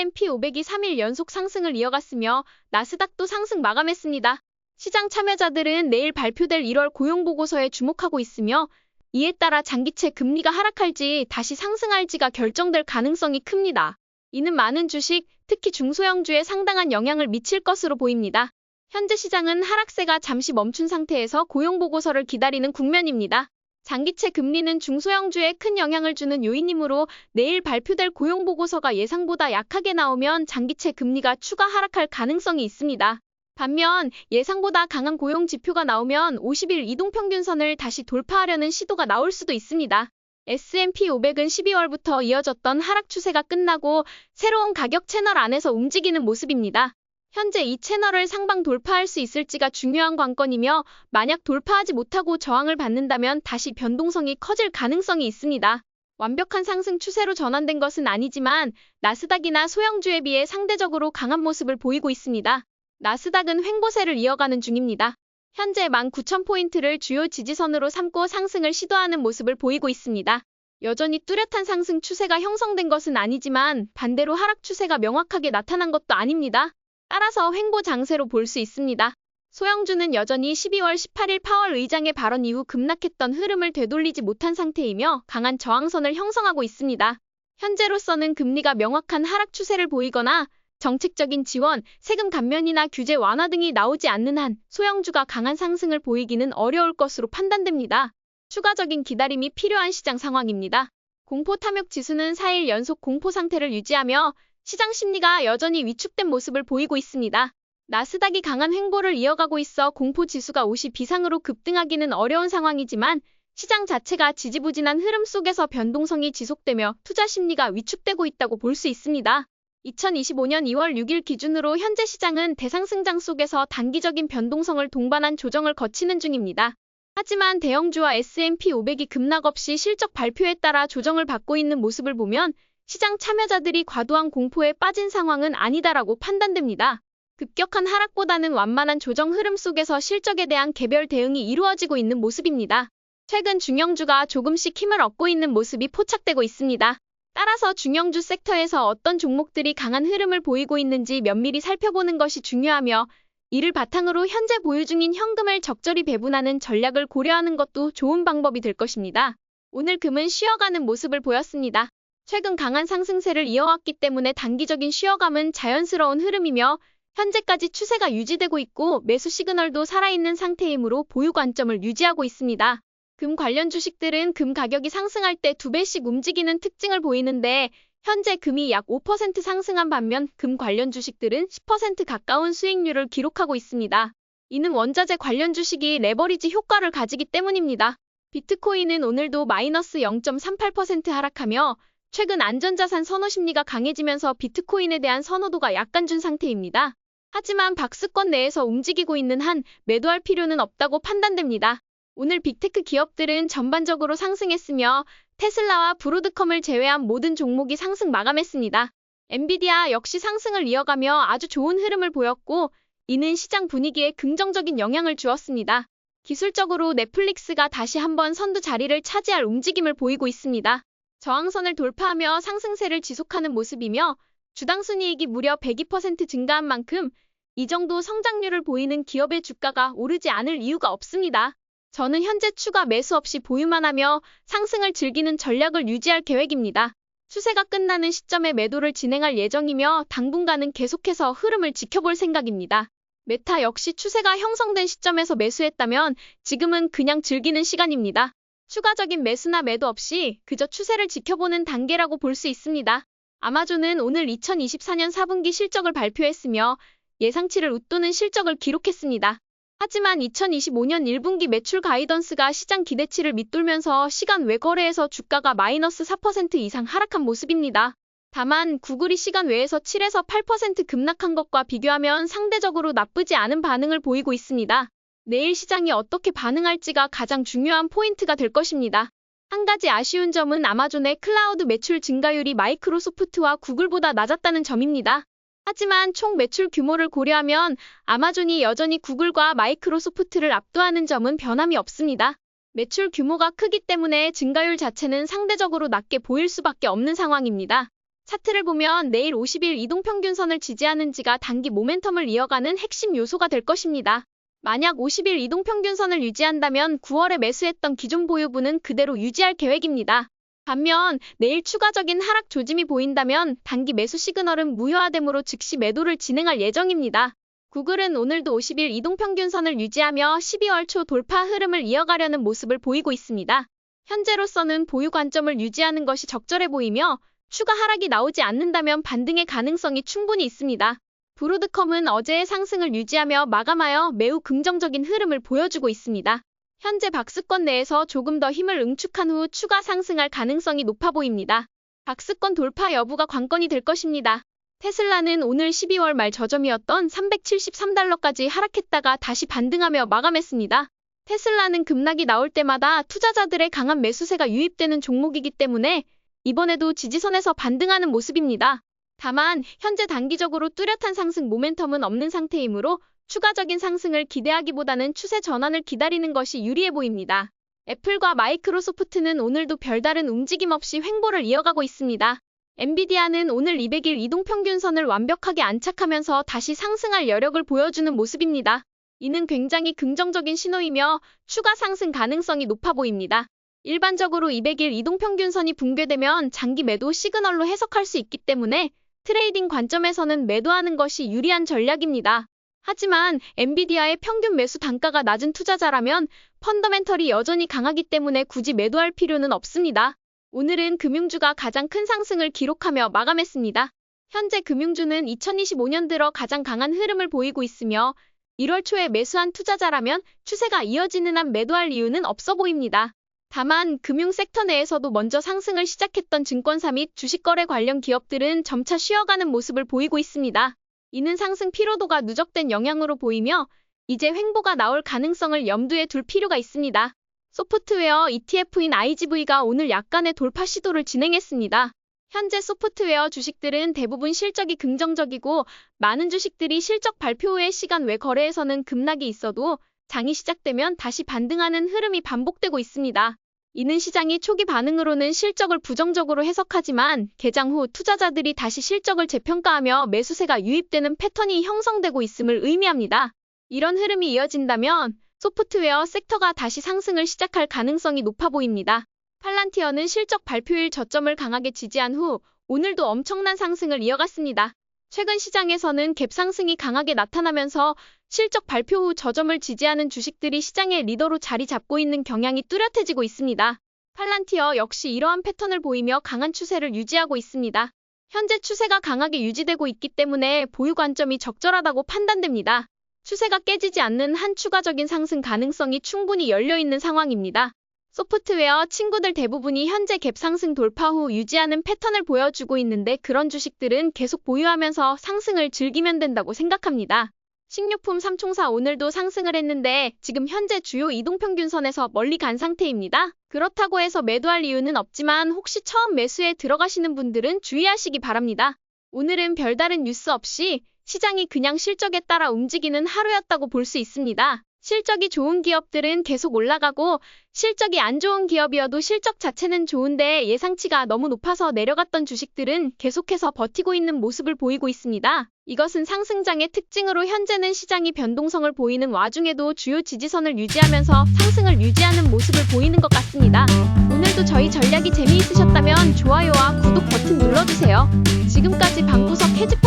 S&P 500이 3일 연속 상승을 이어갔으며 나스닥도 상승 마감했습니다. 시장 참여자들은 내일 발표될 1월 고용보고서에 주목하고 있으며 이에 따라 장기채 금리가 하락할지 다시 상승할지가 결정될 가능성이 큽니다. 이는 많은 주식, 특히 중소형주에 상당한 영향을 미칠 것으로 보입니다. 현재 시장은 하락세가 잠시 멈춘 상태에서 고용보고서를 기다리는 국면입니다. 장기채 금리는 중소형주에 큰 영향을 주는 요인이므로 내일 발표될 고용보고서가 예상보다 약하게 나오면 장기채 금리가 추가 하락할 가능성이 있습니다. 반면 예상보다 강한 고용 지표가 나오면 50일 이동평균선을 다시 돌파하려는 시도가 나올 수도 있습니다. S&P 500은 12월부터 이어졌던 하락 추세가 끝나고 새로운 가격 채널 안에서 움직이는 모습입니다. 현재 이 채널을 상방 돌파할 수 있을지가 중요한 관건이며 만약 돌파하지 못하고 저항을 받는다면 다시 변동성이 커질 가능성이 있습니다. 완벽한 상승 추세로 전환된 것은 아니지만 나스닥이나 소형주에 비해 상대적으로 강한 모습을 보이고 있습니다. 나스닥은 횡보세를 이어가는 중입니다. 현재 19,000포인트를 주요 지지선으로 삼고 상승을 시도하는 모습을 보이고 있습니다. 여전히 뚜렷한 상승 추세가 형성된 것은 아니지만 반대로 하락 추세가 명확하게 나타난 것도 아닙니다. 따라서 횡보 장세로 볼 수 있습니다. 소형주는 여전히 12월 18일 파월 의장의 발언 이후 급락했던 흐름을 되돌리지 못한 상태이며 강한 저항선을 형성하고 있습니다. 현재로서는 금리가 명확한 하락 추세를 보이거나 정책적인 지원, 세금 감면이나 규제 완화 등이 나오지 않는 한 소형주가 강한 상승을 보이기는 어려울 것으로 판단됩니다. 추가적인 기다림이 필요한 시장 상황입니다. 공포 탐욕 지수는 4일 연속 공포 상태를 유지하며 시장 심리가 여전히 위축된 모습을 보이고 있습니다. 나스닥이 강한 횡보를 이어가고 있어 공포 지수가 50 이상으로 급등하기는 어려운 상황이지만 시장 자체가 지지부진한 흐름 속에서 변동성이 지속되며 투자 심리가 위축되고 있다고 볼 수 있습니다. 2025년 2월 6일 기준으로 현재 시장은 대상승장 속에서 단기적인 변동성을 동반한 조정을 거치는 중입니다. 하지만 대형주와 S&P 500이 급락 없이 실적 발표에 따라 조정을 받고 있는 모습을 보면 시장 참여자들이 과도한 공포에 빠진 상황은 아니다라고 판단됩니다. 급격한 하락보다는 완만한 조정 흐름 속에서 실적에 대한 개별 대응이 이루어지고 있는 모습입니다. 최근 중형주가 조금씩 힘을 얻고 있는 모습이 포착되고 있습니다. 따라서 중형주 섹터에서 어떤 종목들이 강한 흐름을 보이고 있는지 면밀히 살펴보는 것이 중요하며 이를 바탕으로 현재 보유 중인 현금을 적절히 배분하는 전략을 고려하는 것도 좋은 방법이 될 것입니다. 오늘 금은 쉬어가는 모습을 보였습니다. 최근 강한 상승세를 이어왔기 때문에 단기적인 쉬어감은 자연스러운 흐름이며 현재까지 추세가 유지되고 있고 매수 시그널도 살아있는 상태이므로 보유 관점을 유지하고 있습니다. 금 관련 주식들은 금 가격이 상승할 때 2배씩 움직이는 특징을 보이는데 현재 금이 약 5% 상승한 반면 금 관련 주식들은 10% 가까운 수익률을 기록하고 있습니다. 이는 원자재 관련 주식이 레버리지 효과를 가지기 때문입니다. 비트코인은 오늘도 마이너스 0.38% 하락하며 최근 안전자산 선호 심리가 강해지면서 비트코인에 대한 선호도가 약간 준 상태입니다. 하지만 박스권 내에서 움직이고 있는 한 매도할 필요는 없다고 판단됩니다. 오늘 빅테크 기업들은 전반적으로 상승했으며 테슬라와 브로드컴을 제외한 모든 종목이 상승 마감했습니다. 엔비디아 역시 상승을 이어가며 아주 좋은 흐름을 보였고 이는 시장 분위기에 긍정적인 영향을 주었습니다. 기술적으로 넷플릭스가 다시 한번 선두 자리를 차지할 움직임을 보이고 있습니다. 저항선을 돌파하며 상승세를 지속하는 모습이며 주당 순이익이 무려 102% 증가한 만큼 이 정도 성장률을 보이는 기업의 주가가 오르지 않을 이유가 없습니다. 저는 현재 추가 매수 없이 보유만 하며 상승을 즐기는 전략을 유지할 계획입니다. 추세가 끝나는 시점에 매도를 진행할 예정이며 당분간은 계속해서 흐름을 지켜볼 생각입니다. 메타 역시 추세가 형성된 시점에서 매수했다면 지금은 그냥 즐기는 시간입니다. 추가적인 매수나 매도 없이 그저 추세를 지켜보는 단계라고 볼 수 있습니다. 아마존은 오늘 2024년 4분기 실적을 발표했으며 예상치를 웃도는 실적을 기록했습니다. 하지만 2025년 1분기 매출 가이던스가 시장 기대치를 밑돌면서 시간 외 거래에서 주가가 마이너스 4% 이상 하락한 모습입니다. 다만 구글이 시간 외에서 7에서 8% 급락한 것과 비교하면 상대적으로 나쁘지 않은 반응을 보이고 있습니다. 내일 시장이 어떻게 반응할지가 가장 중요한 포인트가 될 것입니다. 한 가지 아쉬운 점은 아마존의 클라우드 매출 증가율이 마이크로소프트와 구글보다 낮았다는 점입니다. 하지만 총 매출 규모를 고려하면 아마존이 여전히 구글과 마이크로소프트를 압도하는 점은 변함이 없습니다. 매출 규모가 크기 때문에 증가율 자체는 상대적으로 낮게 보일 수밖에 없는 상황입니다. 차트를 보면 내일 50일 이동평균선을 지지하는지가 단기 모멘텀을 이어가는 핵심 요소가 될 것입니다. 만약 50일 이동평균선을 유지한다면 9월에 매수했던 기존 보유분은 그대로 유지할 계획입니다. 반면 내일 추가적인 하락 조짐이 보인다면 단기 매수 시그널은 무효화되므로 즉시 매도를 진행할 예정입니다. 구글은 오늘도 50일 이동평균선을 유지하며 12월 초 돌파 흐름을 이어가려는 모습을 보이고 있습니다. 현재로서는 보유 관점을 유지하는 것이 적절해 보이며 추가 하락이 나오지 않는다면 반등의 가능성이 충분히 있습니다. 브로드컴은 어제의 상승을 유지하며 마감하여 매우 긍정적인 흐름을 보여주고 있습니다. 현재 박스권 내에서 조금 더 힘을 응축한 후 추가 상승할 가능성이 높아 보입니다. 박스권 돌파 여부가 관건이 될 것입니다. 테슬라는 오늘 12월 말 저점이었던 373달러까지 하락했다가 다시 반등하며 마감했습니다. 테슬라는 급락이 나올 때마다 투자자들의 강한 매수세가 유입되는 종목이기 때문에 이번에도 지지선에서 반등하는 모습입니다. 다만 현재 단기적으로 뚜렷한 상승 모멘텀은 없는 상태이므로 추가적인 상승을 기대하기보다는 추세 전환을 기다리는 것이 유리해 보입니다. 애플과 마이크로소프트는 오늘도 별다른 움직임 없이 횡보를 이어가고 있습니다. 엔비디아는 오늘 200일 이동평균선을 완벽하게 안착하면서 다시 상승할 여력을 보여주는 모습입니다. 이는 굉장히 긍정적인 신호이며 추가 상승 가능성이 높아 보입니다. 일반적으로 200일 이동평균선이 붕괴되면 장기 매도 시그널로 해석할 수 있기 때문에 트레이딩 관점에서는 매도하는 것이 유리한 전략입니다. 하지만 엔비디아의 평균 매수 단가가 낮은 투자자라면 펀더멘털이 여전히 강하기 때문에 굳이 매도할 필요는 없습니다. 오늘은 금융주가 가장 큰 상승을 기록하며 마감했습니다. 현재 금융주는 2025년 들어 가장 강한 흐름을 보이고 있으며 1월 초에 매수한 투자자라면 추세가 이어지는 한 매도할 이유는 없어 보입니다. 다만 금융 섹터 내에서도 먼저 상승을 시작했던 증권사 및 주식거래 관련 기업들은 점차 쉬어가는 모습을 보이고 있습니다. 이는 상승 피로도가 누적된 영향으로 보이며 이제 횡보가 나올 가능성을 염두에 둘 필요가 있습니다. 소프트웨어 ETF인 IGV가 오늘 약간의 돌파 시도를 진행했습니다. 현재 소프트웨어 주식들은 대부분 실적이 긍정적이고 많은 주식들이 실적 발표 후의 시간 외 거래에서는 급락이 있어도 장이 시작되면 다시 반등하는 흐름이 반복되고 있습니다. 이는 시장이 초기 반응으로는 실적을 부정적으로 해석하지만 개장 후 투자자들이 다시 실적을 재평가하며 매수세가 유입되는 패턴이 형성되고 있음을 의미합니다. 이런 흐름이 이어진다면 소프트웨어 섹터가 다시 상승을 시작할 가능성이 높아 보입니다. 팔란티어는 실적 발표일 저점을 강하게 지지한 후 오늘도 엄청난 상승을 이어갔습니다. 최근 시장에서는 갭 상승이 강하게 나타나면서 실적 발표 후 저점을 지지하는 주식들이 시장의 리더로 자리 잡고 있는 경향이 뚜렷해지고 있습니다. 팔란티어 역시 이러한 패턴을 보이며 강한 추세를 유지하고 있습니다. 현재 추세가 강하게 유지되고 있기 때문에 보유 관점이 적절하다고 판단됩니다. 추세가 깨지지 않는 한 추가적인 상승 가능성이 충분히 열려있는 상황입니다. 소프트웨어 친구들 대부분이 현재 갭 상승 돌파 후 유지하는 패턴을 보여주고 있는데 그런 주식들은 계속 보유하면서 상승을 즐기면 된다고 생각합니다. 식료품 3총사 오늘도 상승을 했는데 지금 현재 주요 이동평균선에서 멀리 간 상태입니다. 그렇다고 해서 매도할 이유는 없지만 혹시 처음 매수에 들어가시는 분들은 주의하시기 바랍니다. 오늘은 별다른 뉴스 없이 시장이 그냥 실적에 따라 움직이는 하루였다고 볼 수 있습니다. 실적이 좋은 기업들은 계속 올라가고 실적이 안 좋은 기업이어도 실적 자체는 좋은데 예상치가 너무 높아서 내려갔던 주식들은 계속해서 버티고 있는 모습을 보이고 있습니다. 이것은 상승장의 특징으로 현재는 시장이 변동성을 보이는 와중에도 주요 지지선을 유지하면서 상승을 유지하는 모습을 보이는 것 같습니다. 오늘도 저희 전략이 재미있으셨다면 좋아요와 구독 버튼 눌러주세요. 지금까지 방구석 해직